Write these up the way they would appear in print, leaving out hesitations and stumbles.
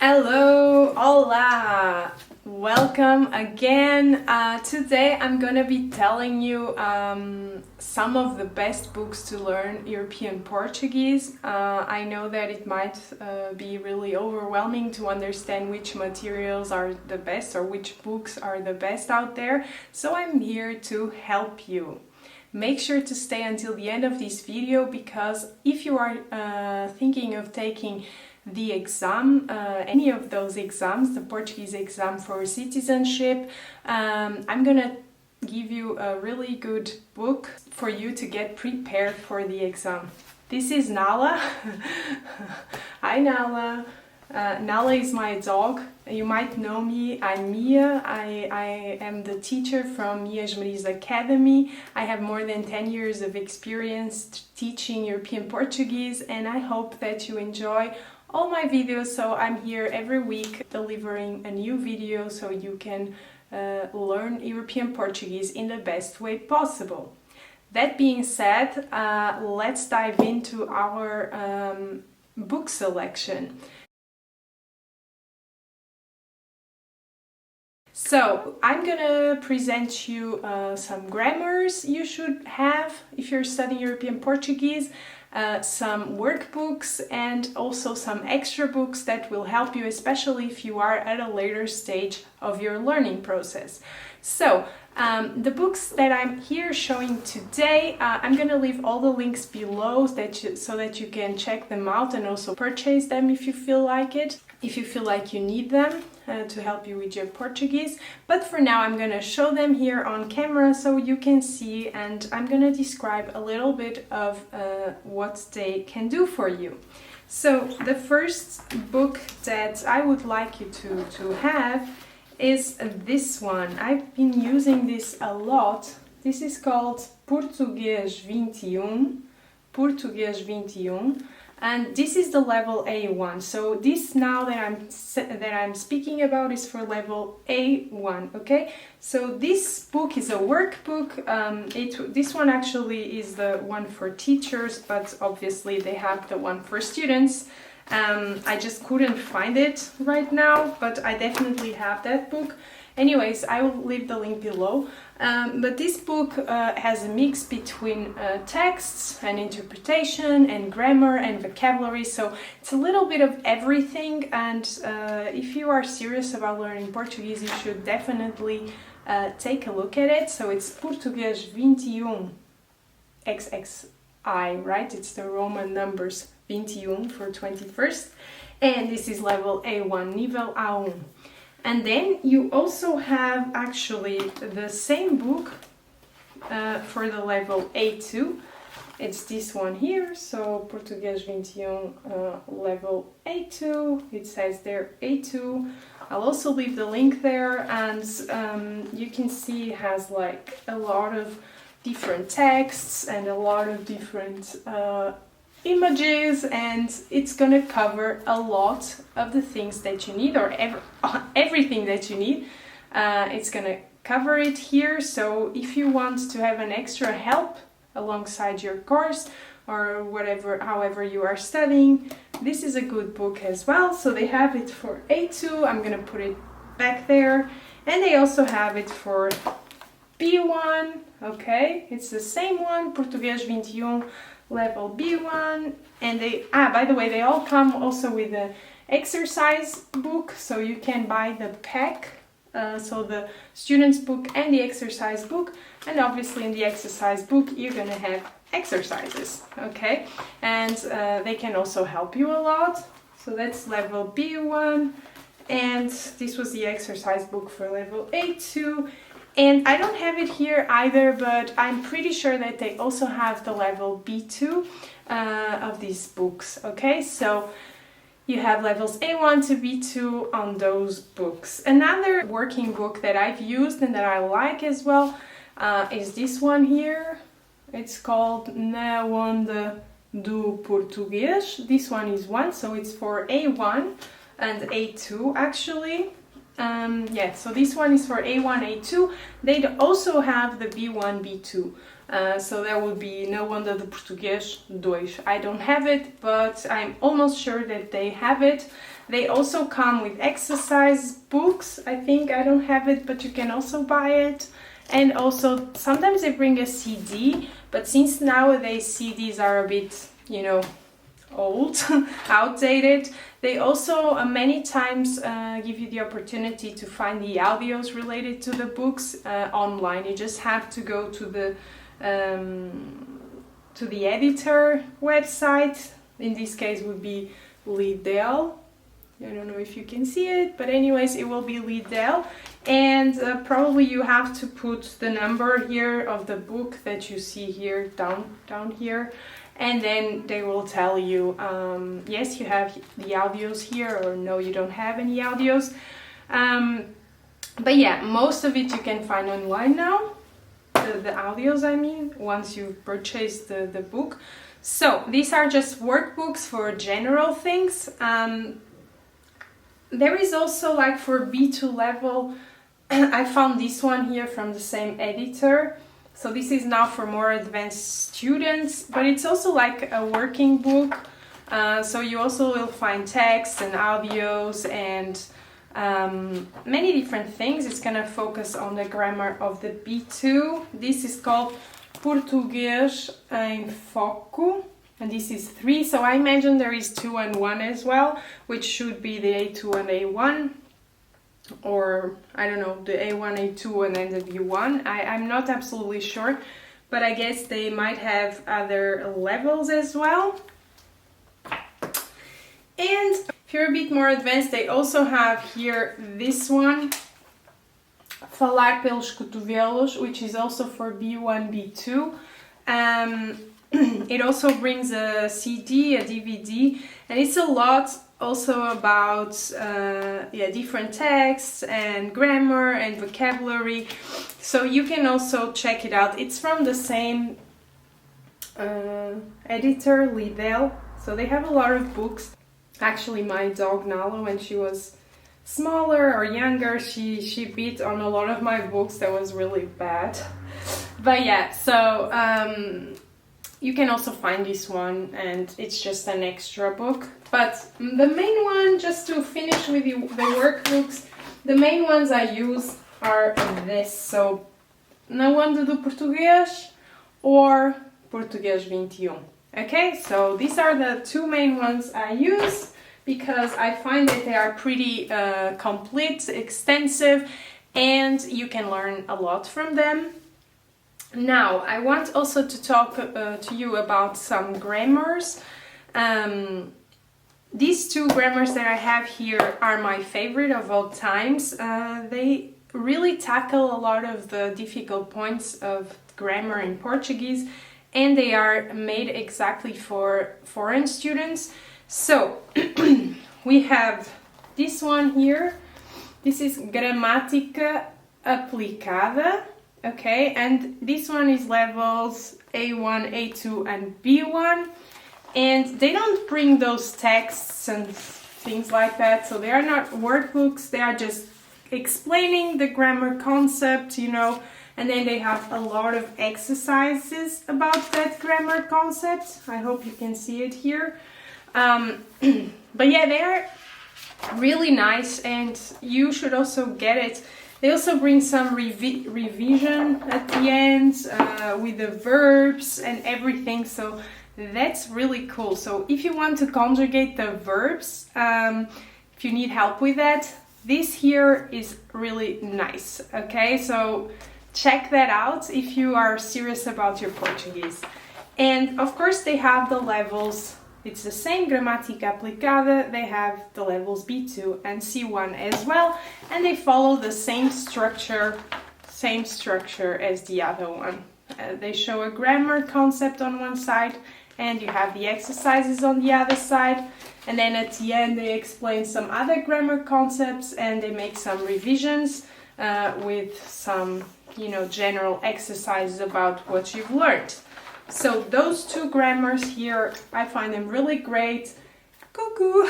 Hello, hola, welcome again. Today I'm gonna be telling you some of the best books to learn European Portuguese. I know that it might be really overwhelming to understand which materials are the best or which books are the best out there, so I'm here to help you. Make sure to stay until the end of this video, because if you are thinking of taking the exam, any of those exams, the Portuguese exam for citizenship, I'm gonna give you a really good book for you to get prepared for the exam. This is Nala. Hi Nala. Nala is my dog. You might know me. I'm Mia. I am the teacher from Mia's Mari's Academy. I have more than 10 years of experience teaching European Portuguese, and I hope that you enjoy all my videos. So I'm here every week delivering a new video so you can learn European Portuguese in the best way possible. That being said, let's dive into our book selection. So I'm gonna present you some grammars you should have if you're studying European Portuguese, some workbooks, and also some extra books that will help you, especially if you are at a later stage of your learning process. So the books that I'm here showing today, I'm gonna leave all the links below so that you can check them out and also purchase them if you feel like it, if you feel like you need them to help you with your Portuguese. But for now I'm gonna show them here on camera so you can see, and I'm gonna describe a little bit of what they can do for you. So the first book that I would like you to have is this one. I've been using this a lot. This is called Português 21. Português 21. And this is the level A1. So this now that I'm speaking about is for level A1. Okay. So this book is a workbook. This one actually is the one for teachers, but obviously they have the one for students. I just couldn't find it right now, but I definitely have that book. Anyways, I will leave the link below. But this book has a mix between texts and interpretation and grammar and vocabulary, so it's a little bit of everything. And if you are serious about learning Portuguese, you should definitely take a look at it. So it's Português 21 XXI, right? It's the Roman numbers 21 for 21st, and this is level A1, nível A1. And then you also have actually the same book for the level A2. It's this one here, so Português 21 level A2. It says there A2. I'll also leave the link there, and you can see it has like a lot of different texts and a lot of different images, and it's gonna cover a lot of the things that you need, or everything that you need. It's gonna cover it here, so if you want to have an extra help alongside your course or whatever, however you are studying, this is a good book as well. So they have it for A2. I'm gonna put it back there, and they also have it for B1. Okay, it's the same one, Português 21 level B1. And they by the way, they all come also with an exercise book, so you can buy the pack, so the student's book and the exercise book, and obviously in the exercise book you're gonna have exercises. Okay, and they can also help you a lot. So that's level B1, and this was the exercise book for level A2. And I don't have it here either, but I'm pretty sure that they also have the level B2 of these books. Okay, so you have levels A1 to B2 on those books. Another working book that I've used and that I like as well is this one here. It's called Na Onda do Português. This one is one, so it's for A1 and A2 actually. Yeah, so this one is for A1, A2. They also have the B1, B2. So that would be Na Onda do Português 2. I don't have it, but I'm almost sure that they have it. They also come with exercise books. I think I don't have it, but you can also buy it. And also sometimes they bring a CD, but since nowadays CDs are a bit, you know, old, outdated, they also many times give you the opportunity to find the audios related to the books online. You just have to go to the editor website. In this case would be Lidl. I don't know if you can see it, but anyways, it will be Lidl. And probably you have to put the number here of the book that you see here down here. And then they will tell you, yes, you have the audios here, or no, you don't have any audios. But yeah, most of it you can find online now. The audios, I mean, once you purchase the book. So these are just workbooks for general things. There is also, like, for B2 level, I found this one here from the same editor. So this is now for more advanced students, but it's also like a working book. So you also will find text and audios and many different things. It's gonna focus on the grammar of the B2. This is called Português em Foco, and this is 3. So I imagine there is 2 and 1 as well, which should be the A2 and A1. Or I don't know, the A1, A2 and then the B1. I'm not absolutely sure, but I guess they might have other levels as well. And if you're a bit more advanced, they also have here this one, Falar pelos cotovelos, which is also for B1, B2. It also brings a CD, a DVD, and it's a lot also about different texts and grammar and vocabulary. So you can also check it out. It's from the same editor, Lidl. So they have a lot of books. Actually, my dog Nala, when she was smaller or younger, she bit on a lot of my books. That was really bad. But yeah, so you can also find this one, and it's just an extra book. But the main one, just to finish with the workbooks, the main ones I use are this. So, Na Onda do Português or Português 21. Okay, so these are the 2 main ones I use because I find that they are pretty complete, extensive, and you can learn a lot from them. Now, I want also to talk to you about some grammars. These 2 grammars that I have here are my favorite of all times. They really tackle a lot of the difficult points of grammar in Portuguese, and they are made exactly for foreign students. So, we have this one here. This is Gramática Aplicada. Okay, and this one is levels A1, A2 and B1, and they don't bring those texts and things like that, so they are not workbooks, they are just explaining the grammar concept, you know, and then they have a lot of exercises about that grammar concept. I hope you can see it here. But yeah, they are really nice, and you should also get it. They also bring some revision at the end with the verbs and everything, so that's really cool. So if you want to conjugate the verbs, if you need help with that, this here is really nice. Okay, so check that out if you are serious about your Portuguese. And of course they have the levels. It's the same Gramática Aplicada, they have the levels B2 and C1 as well, and they follow the same structure as the other one. They show a grammar concept on one side, and you have the exercises on the other side, and then at the end they explain some other grammar concepts, and they make some revisions with some, you know, general exercises about what you've learned. So those 2 grammars here, I find them really great. Cuckoo!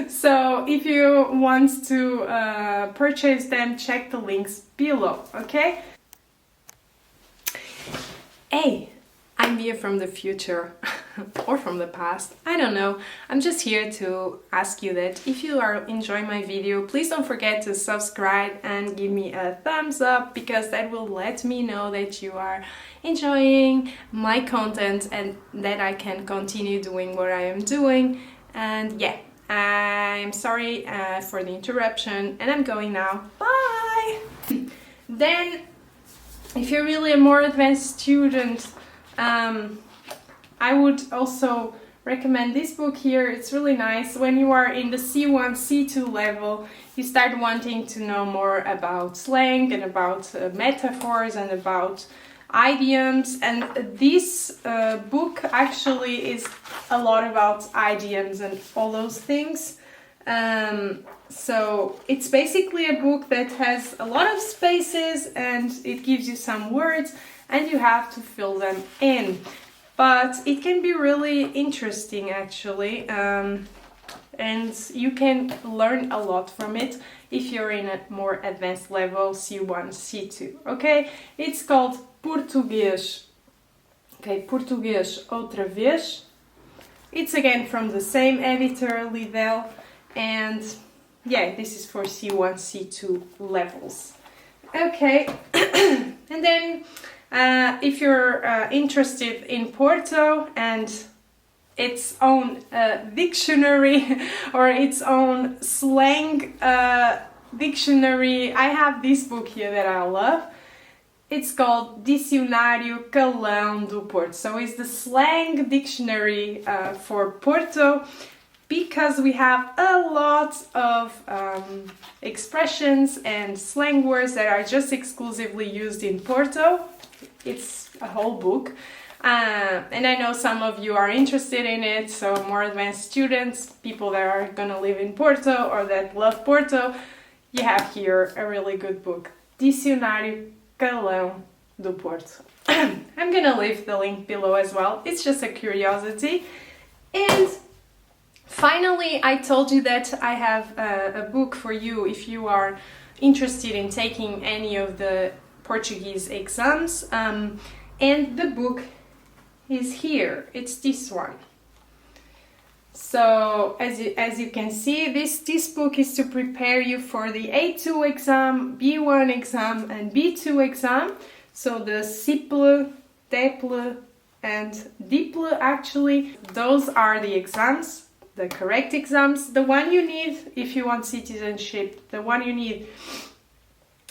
So if you want to purchase them, check the links below, okay? Hey, I I'm here from the future or from the past, I don't know. I'm just here to ask you that if you are enjoying my video, please don't forget to subscribe and give me a thumbs up, because that will let me know that you are enjoying my content and that I can continue doing what I am doing. And yeah, I'm sorry for the interruption, and I'm going now. Bye! Then, if you're really a more advanced student, I would also recommend this book here. It's really nice. When you are in the C1, C2 level, you start wanting to know more about slang and about metaphors and about idioms, and this book actually is a lot about idioms and all those things. So it's basically a book that has a lot of spaces and it gives you some words and you have to fill them in. But it can be really interesting actually, and you can learn a lot from it if you're in a more advanced level, C1, C2, okay? It's called Português. Okay, Português outra vez. It's again from the same editor, Lidl, and yeah, this is for C1, C2 levels. Okay, and then if you're interested in Porto and its own dictionary or its own slang dictionary, I have this book here that I love. It's called Dicionário Calão do Porto. So it's the slang dictionary for Porto, because we have a lot of expressions and slang words that are just exclusively used in Porto. It's a whole book, and I know some of you are interested in it, so more advanced students, people that are gonna live in Porto or that love Porto, you have here a really good book, Dicionário Calão do Porto. I'm gonna leave the link below as well, it's just a curiosity. And finally, I told you that I have a book for you if you are interested in taking any of the Portuguese exams, and the book is here. It's this one. So as you can see, this book is to prepare you for the A2 exam, B1 exam and B2 exam. So the CIPLE, CIPLE and CIPLE, actually, those are the exams, the correct exams. The one you need if you want citizenship, the one you need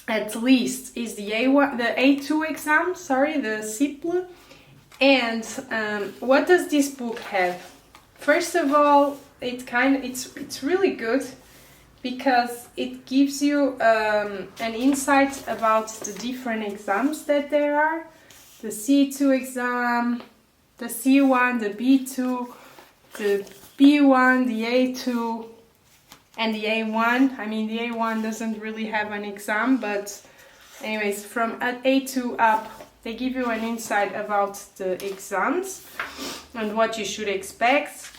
at least is the A2 exam, sorry, the CIPLE. And what does this book have? First of all, it's really good because it gives you an insight about the different exams that there are. The C2 exam, the C1, the B2, the B1, the A2, and the A1. I mean, the A1 doesn't really have an exam, but anyways, from A2 up, they give you an insight about the exams and what you should expect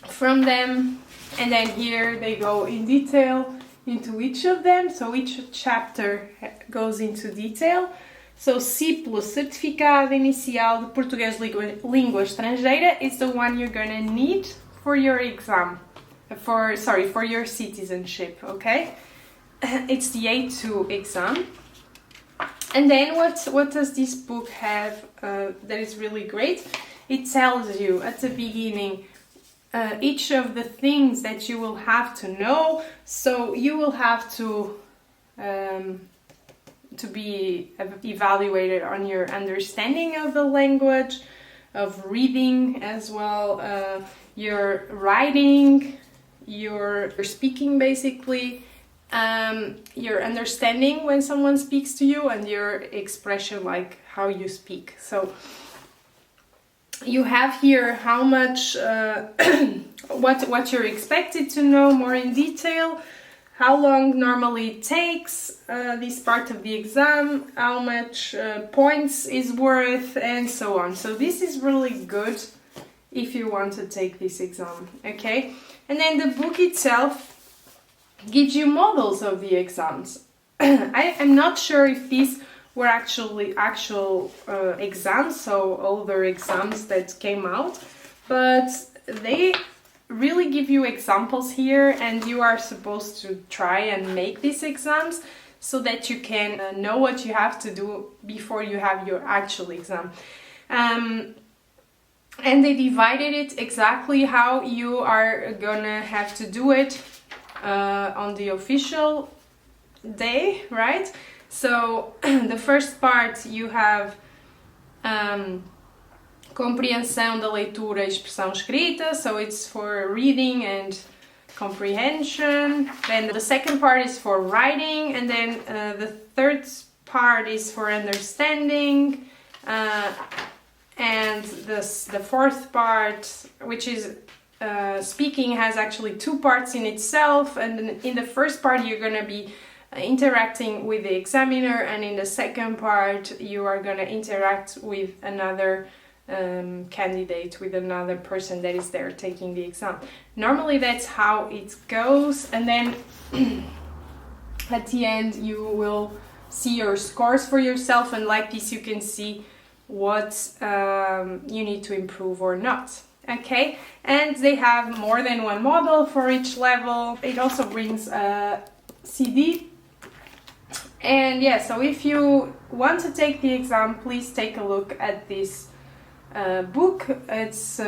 from them. And then here they go in detail into each of them, so each chapter goes into detail. So CIPLE, Certificado Inicial de Português Língua Estrangeira, is the one you're gonna need for your exam, for your citizenship, okay? It's the A2 exam. And then what does this book have that is really great? It tells you at the beginning each of the things that you will have to know. So you will have to be evaluated on your understanding of the language, of reading as well, your writing, your speaking basically, your understanding when someone speaks to you, and your expression, like how you speak. So you have here how much, what you're expected to know more in detail, how long normally it takes this part of the exam, how much points is worth, and so on. So this is really good if you want to take this exam, okay? And then the book itself gives you models of the exams. I am not sure if this were actually actual exams, so older exams that came out, but they really give you examples here, and you are supposed to try and make these exams so that you can know what you have to do before you have your actual exam. And they divided it exactly how you are gonna have to do it on the official day, right? So the first part you have compreensão da leitura e expressão escrita, so it's for reading and comprehension. Then the second part is for writing, and then the third part is for understanding, and the fourth part, which is speaking, has actually two parts in itself. And in the first part you're going to be interacting with the examiner, and in the second part you are going to interact with another candidate, with another person that is there taking the exam. Normally that's how it goes, and then at the end you will see your scores for yourself, and like this you can see what you need to improve or not. Okay, and they have more than one model for each level. It also brings a CD. And yeah, so if you want to take the exam, please take a look at this book. It's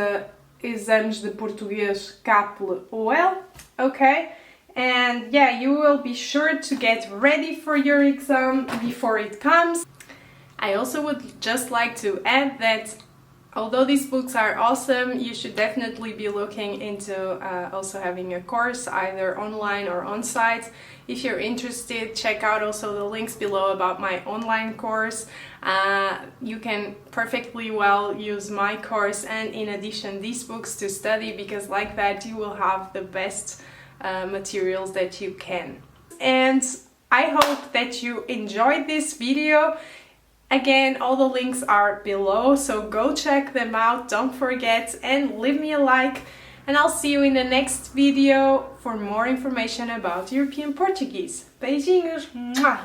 Exames de Português CIPLE. Okay, and yeah, you will be sure to get ready for your exam before it comes. I also would just like to add that although these books are awesome, you should definitely be looking into also having a course, either online or on-site. If you're interested, check out also the links below about my online course. You can perfectly well use my course and in addition these books to study, because like that you will have the best materials that you can. And I hope that you enjoyed this video. Again, all the links are below, so go check them out, don't forget, and leave me a like, and I'll see you in the next video for more information about European Portuguese. Beijinhos! Mwah!